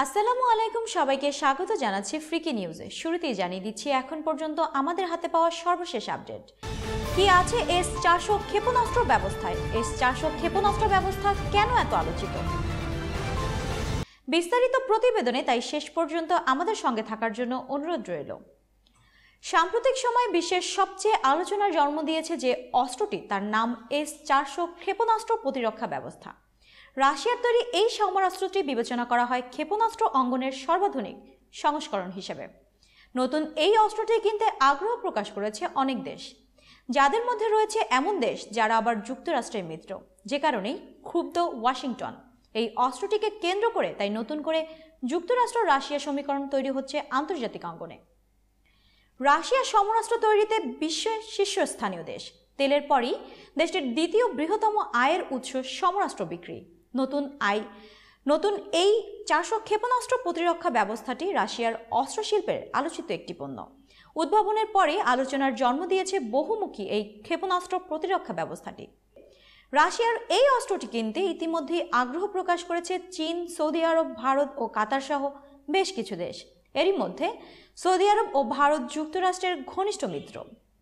আসসালামু আলাইকুম, সবাইকে স্বাগত জানাচ্ছি ফ্রিকি নিউজে। শুরুতেই জানিয়ে দিচ্ছি এখন পর্যন্ত আমাদের হাতে পাওয়া সর্বশেষ আপডেট। কি আছে S-400 ক্ষেপণাস্ত্র ব্যবস্থায়? S-400 ক্ষেপণাস্ত্র ব্যবস্থা কেন এত আলোচিত? বিস্তারিত প্রতিবেদনে তাই শেষ পর্যন্ত আমাদের সঙ্গে থাকার জন্য অনুরোধ রইল। সাম্প্রতিক সময়ে বিশ্বের সবচেয়ে আলোচনার জন্ম দিয়েছে যে অস্ত্রটি, তার নাম S-400 ক্ষেপণাস্ত্র প্রতিরক্ষা ব্যবস্থা। রাশিয়ার তৈরি এই সমরাস্ত্রটি বিবেচনা করা হয় ক্ষেপণাস্ত্র অঙ্গনের সর্বাধুনিক সংস্করণ হিসেবে। নতুন এই অস্ত্রটি কিনতে আগ্রহ প্রকাশ করেছে অনেক দেশ, যাদের মধ্যে রয়েছে এমন দেশ যারা আবার যুক্তরাষ্ট্রের মিত্র, যে কারণেই ক্ষুব্ধ ওয়াশিংটন। এই অস্ত্রটিকে কেন্দ্র করে তাই নতুন করে যুক্তরাষ্ট্র রাশিয়া সমীকরণ তৈরি হচ্ছে আন্তর্জাতিক অঙ্গনে। রাশিয়া সমরাস্ত্র তৈরিতে বিশ্বের শীর্ষস্থানীয় দেশ। তেলের পরই দেশটির দ্বিতীয় বৃহত্তম আয়ের উৎস সমরাস্ত্র বিক্রি। নতুন এই 400 ক্ষেপণাস্ত্র প্রতিরক্ষা ব্যবস্থাটি রাশিয়ার অস্ত্রশিল্পের আলোচিত একটি পণ্য। উদ্ভাবনের পরে আলোচনার জন্ম দিয়েছে বহুমুখী এই ক্ষেপণাস্ত্র প্রতিরক্ষা ব্যবস্থাটি। রাশিয়ার এই অস্ত্রটি কিনতে ইতিমধ্যেই আগ্রহ প্রকাশ করেছে চীন, সৌদি আরব, ভারত ও কাতার সহ বেশ কিছু দেশ। এরই মধ্যে সৌদি আরব ও ভারত যুক্তরাষ্ট্রের ঘনিষ্ঠ মিত্র।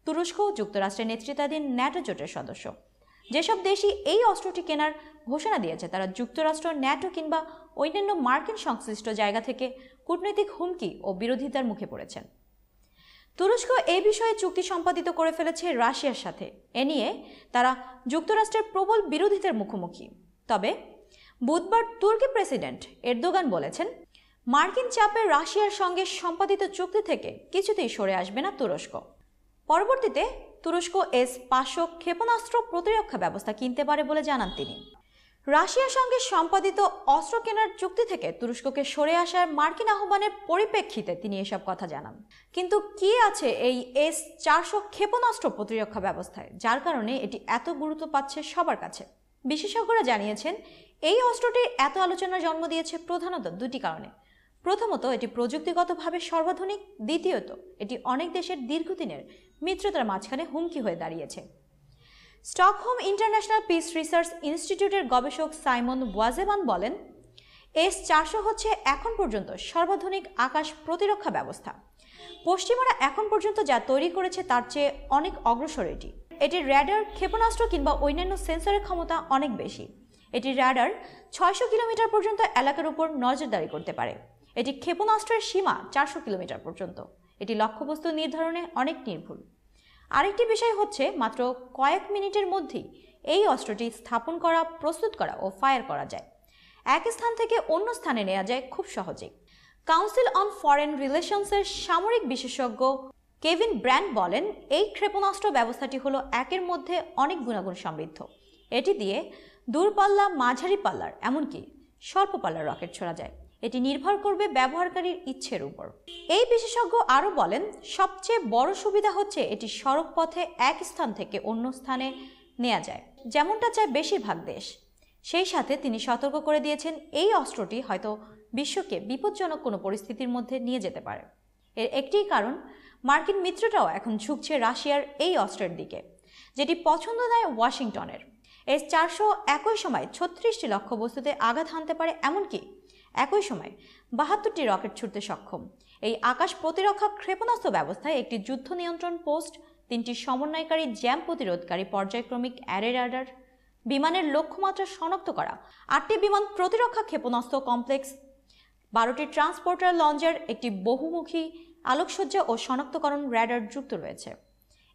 তুরস্ক যুক্তরাষ্ট্রের নেতৃত্বাধীন ন্যাটো জোটের সদস্য। যেসব দেশই এই অস্ত্রটি কেনার ঘোষণা দিয়েছে তারা যুক্তরাষ্ট্র, ন্যাটো কিংবা অন্যান্য মার্কিন সংশ্লিষ্ট জায়গা থেকে কূটনৈতিক হুমকি ও বিরোধিতার মুখে পড়েছেন। তুরস্ক এই বিষয়ে চুক্তি সম্পাদিত করে ফেলেছে রাশিয়ার সাথে। এ নিয়ে তারা যুক্তরাষ্ট্রের প্রবল বিরোধিতার মুখোমুখি। তবে বুধবার তুর্কি প্রেসিডেন্ট এরদোগান বলেছেন, মার্কিন চাপে রাশিয়ার সঙ্গে সম্পাদিত চুক্তি থেকে কিছুতেই সরে আসবে না তুরস্ক। পরবর্তীতে তুরস্ক S-500 ক্ষেপণাস্ত্র প্রতিরক্ষা ব্যবস্থা কিনতে পারে বলে জানান তিনি। রাশিয়ার সঙ্গে সম্পাদিত অস্ত্র কেনার চুক্তি থেকে তুরস্ককে সরে আসার মার্কিন আহ্বানের পরিপ্রেক্ষিতে তিনি এসব কথা জানান। কিন্তু কি আছে এই S-400 ক্ষেপণাস্ত্র প্রতিরক্ষা ব্যবস্থায়, যার কারণে এটি এত গুরুত্ব পাচ্ছে সবার কাছে? বিশেষজ্ঞরা জানিয়েছেন, এই অস্ত্রটির এত আলোচনার জন্ম দিয়েছে প্রধানত দুটি কারণে। প্রথমত, এটি প্রযুক্তিগতভাবে সর্বাধুনিক। দ্বিতীয়ত, এটি অনেক দেশের দীর্ঘদিনের মিত্রতার মাঝখানে হুমকি হয়ে দাঁড়িয়েছে। স্টকহোম ইন্টারন্যাশনাল পিস রিসার্চ ইনস্টিটিউটের গবেষক সাইমন ওয়াজেমান বলেন, S-400 হচ্ছে এখন পর্যন্ত সর্বাধুনিক আকাশ প্রতিরক্ষা ব্যবস্থা। পশ্চিমারা এখন পর্যন্ত যা তৈরি করেছে তার চেয়ে অনেক অগ্রসর এটি। এটির র্যাডার, ক্ষেপণাস্ত্র কিংবা অন্যান্য সেন্সরের ক্ষমতা অনেক বেশি। এটির র্যাডার 600 কিলোমিটার পর্যন্ত এলাকার উপর নজরদারি করতে পারে। এটি ক্ষেপণাস্ত্রের সীমা 400 কিলোমিটার পর্যন্ত। এটি লক্ষ্যবস্তু নির্ধারণে অনেক নির্ভুল। আরেকটি বিষয় হচ্ছে, মাত্র কয়েক মিনিটের মধ্যেই এই অস্ত্রটি স্থাপন করা, প্রস্তুত করা ও ফায়ার করা যায়। এক স্থান থেকে অন্য স্থানে নেওয়া যায় খুব সহজেই। কাউন্সিল অন ফরেন রিলেশনসের সামরিক বিশেষজ্ঞ কেভিন ব্র্যান্ড বলেন, এই ক্ষেপণাস্ত্র ব্যবস্থাটি হলো একের মধ্যে অনেক গুণাগুণ সমৃদ্ধ। এটি দিয়ে দূরপাল্লা, মাঝারি পাল্লার, এমনকি স্বল্প পাল্লার রকেট ছোড়া যায়। এটি নির্ভর করবে ব্যবহারকারীর ইচ্ছের উপর। এই বিশেষজ্ঞ আরও বলেন, সবচেয়ে বড় সুবিধা হচ্ছে এটি সড়ক পথে এক স্থান থেকে অন্য স্থানে নেওয়া যায়, যেমনটা চায় বেশিরভাগ দেশ। সেই সাথে তিনি সতর্ক করে দিয়েছেন, এই অস্ত্রটি হয়তো বিশ্বকে বিপজ্জনক কোনো পরিস্থিতির মধ্যে নিয়ে যেতে পারে। এর একটি কারণ, মার্কিন মিত্ররাও এখন ঝুঁকছে রাশিয়ার এই অস্ত্রের দিকে, যেটি পছন্দ দেয় ওয়াশিংটনের। S-400 একই সময় 36টি লক্ষ্যবস্তুতে আঘাত হানতে পারে, এমনকি একই সময় 72টি রকেট ছুড়তে সক্ষম। এই আকাশ প্রতিরক্ষা ক্ষেপণাস্ত্র ব্যবস্থায় একটি যুদ্ধ নিয়ন্ত্রণ পোস্ট, 3টি সমন্বয়কারী জ্যাম প্রতিরোধকারী পর্যায়ক্রমিক অ্যারে রাডার, বিমানের লক্ষ্যমাত্রা শনাক্ত করা 8টি বিমান প্রতিরক্ষা ক্ষেপণাস্ত্র কমপ্লেক্স, 12টি ট্রান্সপোর্টার লঞ্চার, একটি বহুমুখী আলোকসজ্জা ও শনাক্তকরণ র্যাডার যুক্ত রয়েছে।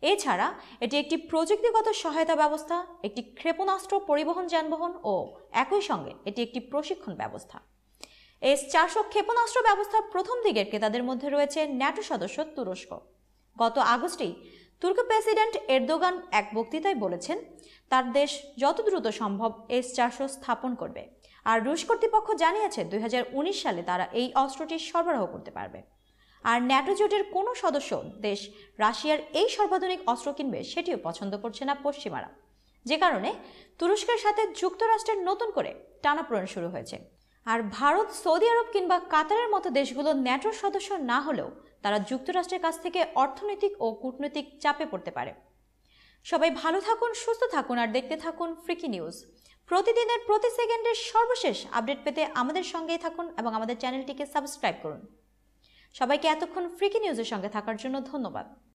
এছাড়া এটি একটি প্রযুক্তিগত সহায়তা ব্যবস্থা, একটি ক্ষেপণাস্ত্র পরিবহন যানবাহন ও একই সঙ্গে এটি একটি প্রশিক্ষণ ব্যবস্থা। S-400 ক্ষেপণাস্ত্র ব্যবস্থার প্রথম দিকের ক্রেতাদের মধ্যে রয়েছে ন্যাটো সদস্য তুরস্ক। গত আগস্টেই তুর্কি প্রেসিডেন্ট এরদোগান এক বক্তৃতায় বলেছেন, তার দেশ যত দ্রুত সম্ভব S-400 স্থাপন করবে। আর রুশ কর্তৃপক্ষ জানিয়েছে 2019 সালে তারা এই অস্ত্রটি সরবরাহ করতে পারবে। আর ন্যাটো জোটের কোনো সদস্য দেশ রাশিয়ার এই সর্বাধুনিক অস্ত্র কিনবে সেটিও পছন্দ করছে না পশ্চিমারা, যে কারণে তুরস্কের সাথে যুক্তরাষ্ট্রের নতুন করে টানাপোড়েন শুরু হয়েছে। আর ভারত, সৌদি আরব কিংবা কাতারের মতো দেশগুলো ন্যাটোর সদস্য না হলেও তারা যুক্তরাষ্ট্রের কাছ থেকে অর্থনৈতিক ও কূটনৈতিক চাপে পড়তে পারে। সবাই ভালো থাকুন, সুস্থ থাকুন আর দেখতে থাকুন ফ্রিকি নিউজ। প্রতিদিনের প্রতি সেকেন্ডের সর্বশেষ আপডেট পেতে আমাদের সঙ্গেই থাকুন এবং আমাদের চ্যানেলটিকে সাবস্ক্রাইব করুন। সবাইকে এতক্ষণ ফ্রিকি নিউজের সঙ্গে থাকার জন্য ধন্যবাদ।